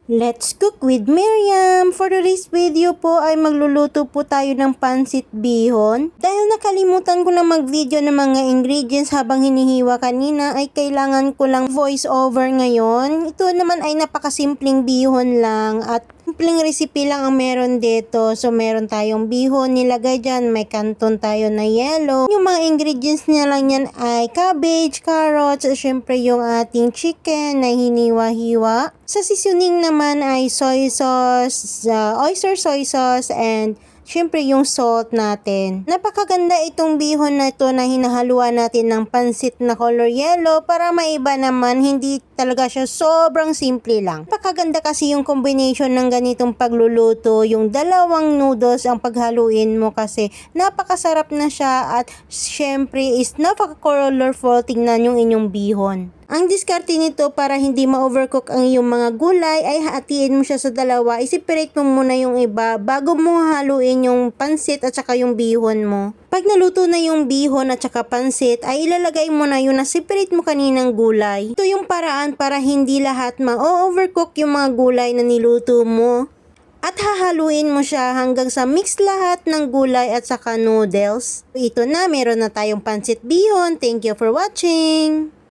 Let's cook with Miriam! For today's video po ay magluluto po tayo ng pansit bihon. Dahil nakalimutan ko na mag-video ng mga ingredients habang hinihiwa kanina ay kailangan ko lang voice over ngayon. Ito naman ay napakasimpleng bihon lang at simpleng recipe lang ang meron dito. So meron tayong bihon nilagay dyan, may kanton tayo na yellow. Yung mga ingredients niya lang yan ay cabbage, carrots, at syempre yung ating chicken na hiniwa-hiwa. Sa seasoning naman ay soy sauce, oyster soy sauce, and syempre yung salt natin. Napakaganda itong bihon na ito na hinahaluan natin ng pansit na color yellow para maiba naman, hindi talaga siya sobrang simple lang. Napakaganda kasi yung combination ng ganitong pagluluto, yung dalawang noodles ang paghaluin mo kasi napakasarap na siya at syempre is napaka-colorful tingnan yung inyong bihon. Ang diskarte nito para hindi ma-overcook ang iyong mga gulay ay hatiin mo siya sa dalawa. I-separate mo muna yung iba bago mo haluin yung pansit at saka yung bihon mo. Pag naluto na yung bihon at saka pansit ay ilalagay mo na yung na-separate mo kaninang gulay. Ito yung paraan para hindi lahat ma-overcook yung mga gulay na niluto mo. At hahaluin mo siya hanggang sa mix lahat ng gulay at saka noodles. Ito na, meron na tayong pansit bihon. Thank you for watching!